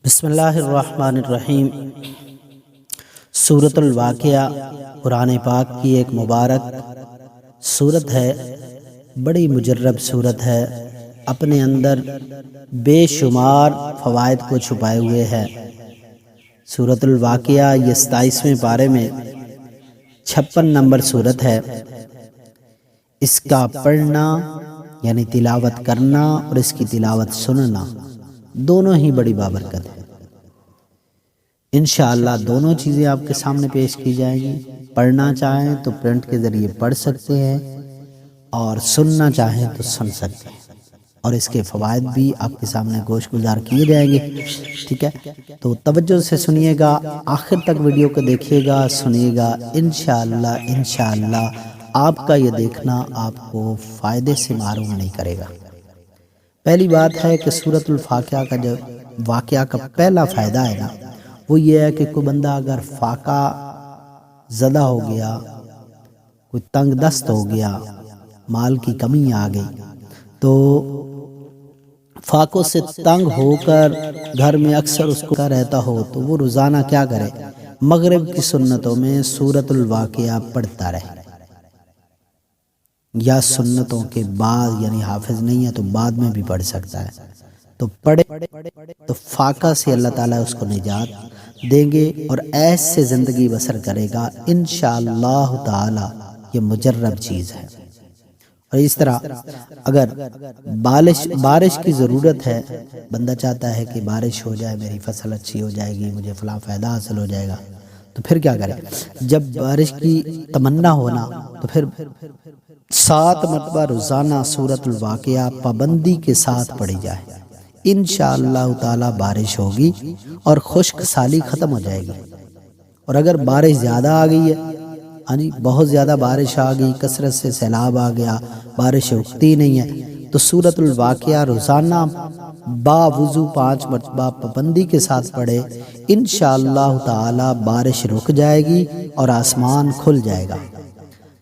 بسم اللہ الرحمن الرحیم۔ سورۃ الواقعہ قرآن پاک کی ایک مبارک سورت ہے، بڑی مجرب سورت ہے، اپنے اندر بے شمار فوائد کو چھپائے ہوئے ہے۔ سورۃ الواقعہ یہ 27ویں پارے میں 56 نمبر سورت ہے۔ اس کا پڑھنا یعنی تلاوت کرنا اور اس کی تلاوت سننا دونوں ہی بڑی بابرکت ہے۔ انشاءاللہ دونوں چیزیں آپ کے سامنے پیش کی جائیں گی۔ پڑھنا چاہیں تو پرنٹ کے ذریعے پڑھ سکتے ہیں اور سننا چاہیں تو سن سکتے ہیں، اور اس کے فوائد بھی آپ کے سامنے گوش گزار کیے جائیں گے۔ ٹھیک ہے، تو توجہ سے سنیے گا، آخر تک ویڈیو کو دیکھیے گا، سنیے گا۔ انشاءاللہ آپ کا یہ دیکھنا آپ کو فائدے سے محروم نہیں کرے گا۔ پہلی بات ہے کہ سورۃ الواقعہ کا جو واقعہ کا پہلا فائدہ ہے نا، وہ یہ ہے کہ کوئی بندہ اگر فاقہ زدہ ہو گیا، کوئی تنگ دست ہو گیا، مال کی کمی آ گئی، تو فاقوں سے تنگ ہو کر گھر میں اکثر اس کو رہتا ہو تو وہ روزانہ کیا کرے، مغرب کی سنتوں میں سورۃ الواقعہ پڑھتا رہے، یا سنتوں کے بعد، یعنی حافظ نہیں ہے تو بعد میں بھی پڑھ سکتا ہے، تو پڑھے تو فاقہ سے اللہ تعالیٰ اس کو نجات دیں گے اور ایسے زندگی بسر کرے گا انشاءاللہ تعالی۔ یہ مجرب چیز ہے۔ اور اس طرح اگر بارش کی ضرورت ہے، بندہ چاہتا ہے کہ بارش ہو جائے، میری فصل اچھی ہو جائے گی، مجھے فلاں فائدہ حاصل ہو جائے گا، تو پھر کیا کرے؟ جب بارش کی تمنا ہونا تو پھر 7 مرتبہ روزانہ سورۃ الواقعہ پابندی کے ساتھ پڑھی جائے، انشاءاللہ تعالی بارش ہوگی اور خشک سالی ختم ہو جائے گی۔ اور اگر بارش زیادہ آ گئی ہے، یعنی بہت زیادہ بارش آ گئی، کثرت سے سیلاب آ گیا، بارش رکتی نہیں ہے، تو سورۃ الواقعہ روزانہ باوضو 5 مرتبہ پابندی کے ساتھ پڑھے، انشاءاللہ تعالی بارش رک جائے گی اور آسمان کھل جائے گا۔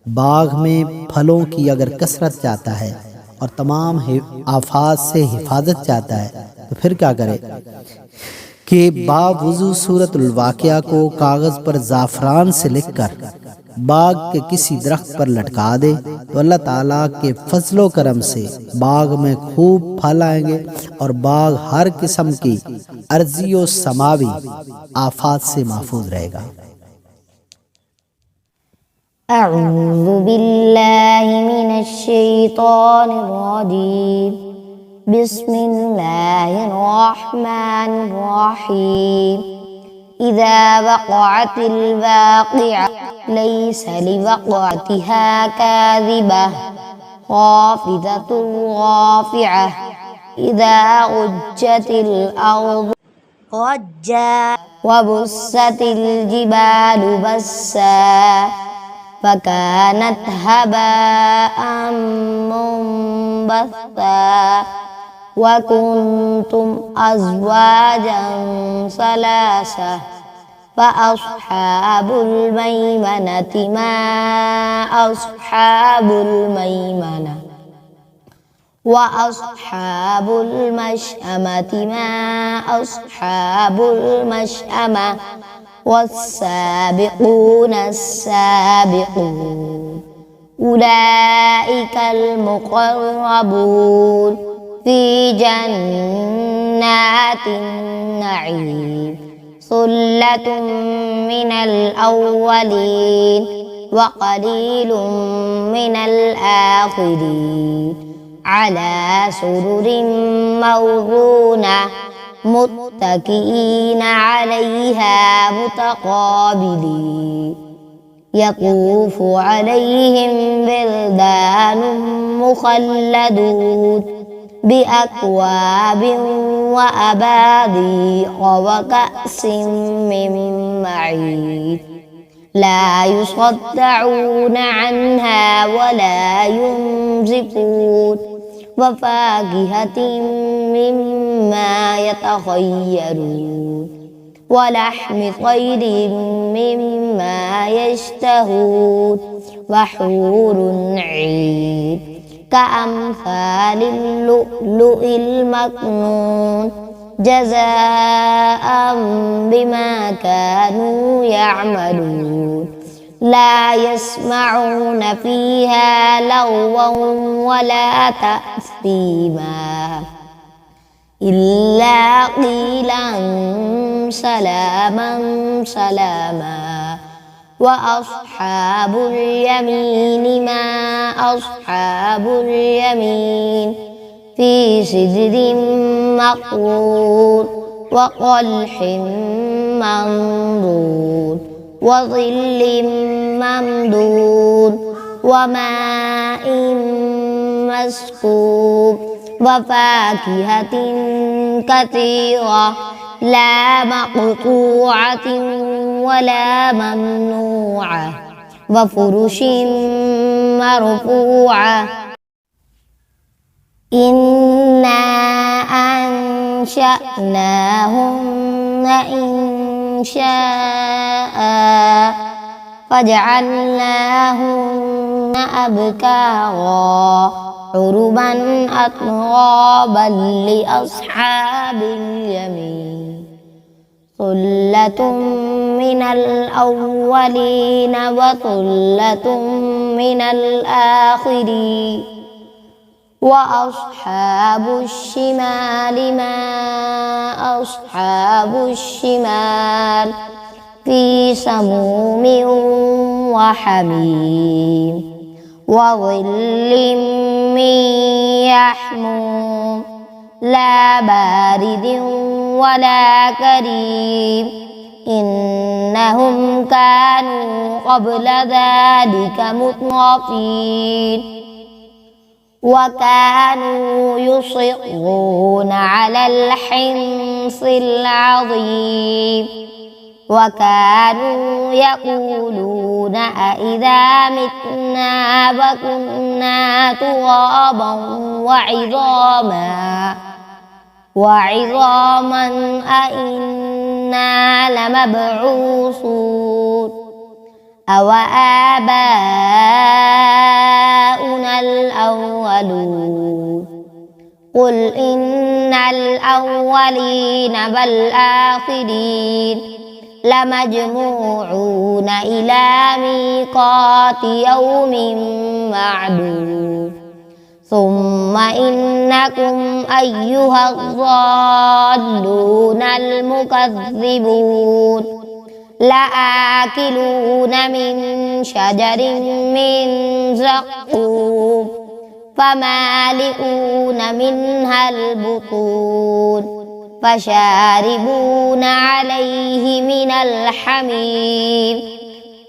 باغ میں پھلوں کی اگر کثرت چاہتا ہے اور تمام آفات سے حفاظت چاہتا ہے تو پھر کیا کرے کہ باوضو سورۃ الواقعہ کو کاغذ پر زعفران سے لکھ کر باغ کے کسی درخت پر لٹکا دے، تو اللہ تعالیٰ کے فضل و کرم سے باغ میں خوب پھل آئیں گے اور باغ ہر قسم کی ارضی و سماوی آفات سے محفوظ رہے گا۔ اعوذ باللہ من الشیطان الرجیم، بسم اللہ الرحمن الرحیم۔ اذا وقعت الواقعہ لیس لوقعتها کاذبہ خافضۃ رافعہ اذا رجت الارض رجا وبست الجبال بسا فكانت هباء منبثا وكنتم أزواجا ثلاثة فأصحاب الميمنة ما أصحاب الميمنة وأصحاب المشأمة ما أصحاب المشأمة والسابقون السابقون أولئك المقربون في جنات النعيم ثلة من الأولين وقليل من الآخرين على سرر موضونة متكئين عليها متقابلين يطوف عليهم بلدان مخلدون بأكواب وأباريق وكأس من معين لا يصدعون عنها ولا ينزفون وفاكهة مما يتخيرون ولحم طير مما يشتهون وحور عين كأمثال اللؤلؤ المكنون جزاء بما كانوا يعملون لا يسمعون فيها لغوا ولا تأثيما إلا قيلا سلاما سلاما وأصحاب اليمين ما أصحاب اليمين في سدر مقضود وطلح منضود وظل ممدود وماء مسكوب وفاكهة كثيرة لا مقطوعة ولا ممنوعة وفرش مرفوعة إنا أنشأناهن إنشاء فجعلناهن أبكارا عربا أترابا لأصحاب اليمين ثلة من الأولين وثلة من الآخرين وأصحاب الشمال ما أصحاب الشمال في سموم وحميم وظل من يحموم لا بارد ولا كريم إنهم كانوا قبل ذلك مترفين وكانوا يصرون على الحنص العظيم وكانوا يقولون أإذا متنا وكنا ترابا وعظاما أإنا لمبعوثون أو آباؤنا الأولون قل إن الأولين والآخرين لمجموعون إلى ميقات يوم معلوم ثم إنكم أيها الضالون المكذبون لآكلون من شجر من زقوم فمالئون منها البطون فشاربون عليه من الحميم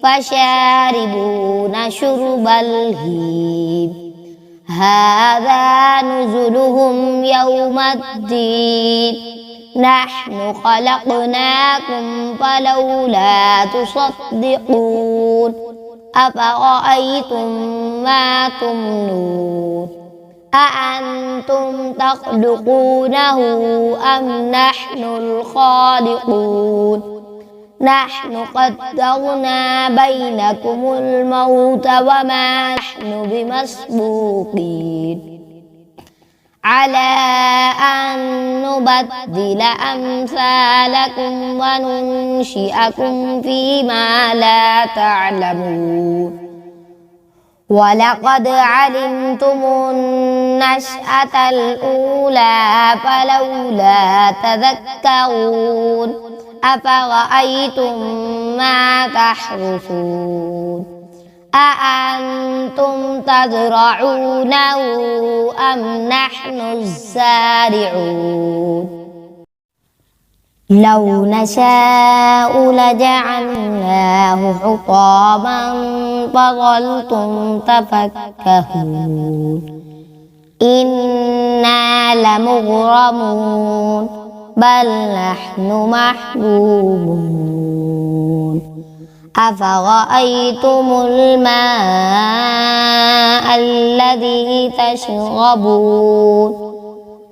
فشاربون شرب الهيم هذا نزلهم يوم الدين نحن خلقناكم فلولا تصدقون أفرأيتم ما تمنون أأنتم تخلقونه أم نحن الخالقون نحن قدرنا بينكم الموت وما نحن بمسبوقين على أن نبدل أمثالكم وننشئكم فيما لا تعلمون ولقد علمتم النشأة الأولى فلولا تذكرون أفرأيتم ما تحرثون أأنتم تزرعونه أم نحن الزارعون لو نشاء لجعلناه حطاما فظلتم تفكهون إنا لمغرمون بل نحن محرومون أفرأيتم الماء الذي تشربون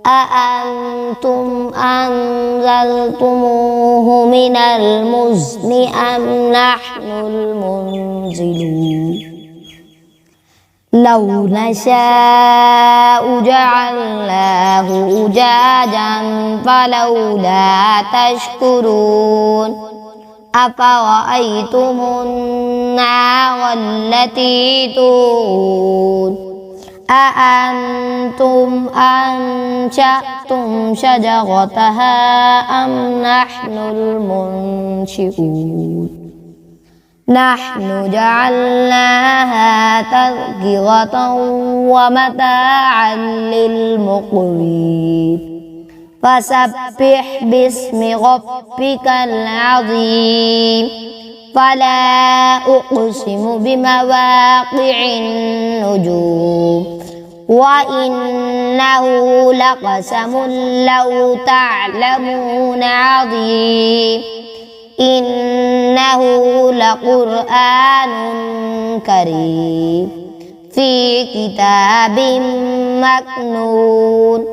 أأنتم أنزلتموه من المزن أم نحن المنزلون لو نشاء جعلناه أجاجا فلولا تشكرون أفرأيتم النار التي تورون أأنتم أنشأتم شجرتها أم نحن المنشئون نحن جعلناها تذكرة ومتاعا للمقوين فسبح باسم ربك العظيم فلا أقسم بمواقع النجوم وإنه لقسم لو تعلمون عظيم إنه لقرآن كريم في كتاب مكنون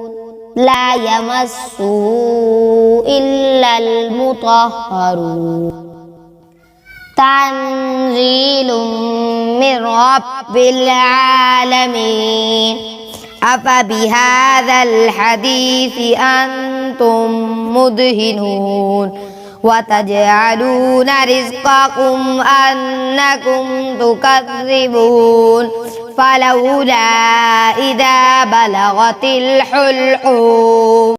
لا يمسه إلا المطهرون تنزيل من رب العالمين أفبهذا الحديث أنتم مدهنون وتجعلون رزقكم أنكم تكذبون فلولا إذا بلغت الحلقوم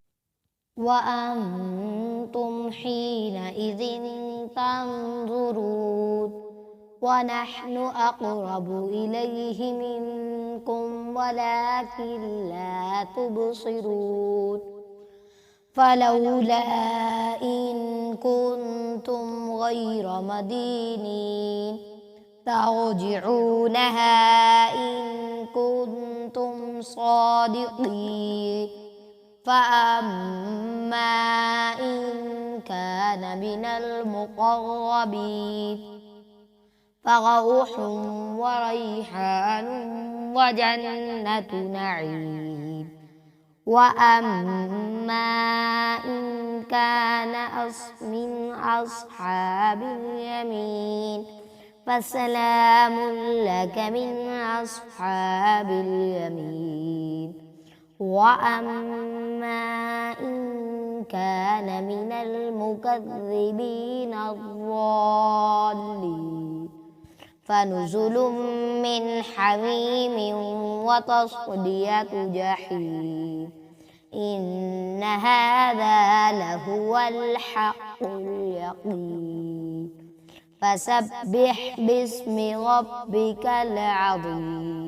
وأنتم حينئذ تنظرون ونحن أقرب إليه منكم ولكن لا تبصرون فلولا إن كنتم غير مدينين ترجعونها إن كنتم صادقين فأما إن كان من المقربين فروح وريحان وجنة نعيم وأما إن كان من أصحاب اليمين فسلام لك من أصحاب اليمين وأما إن كان من المكذبين الضالين فنزل من حميم وتصلية جحيم إن هذا لهو الحق اليقين فسبح باسم ربك العظيم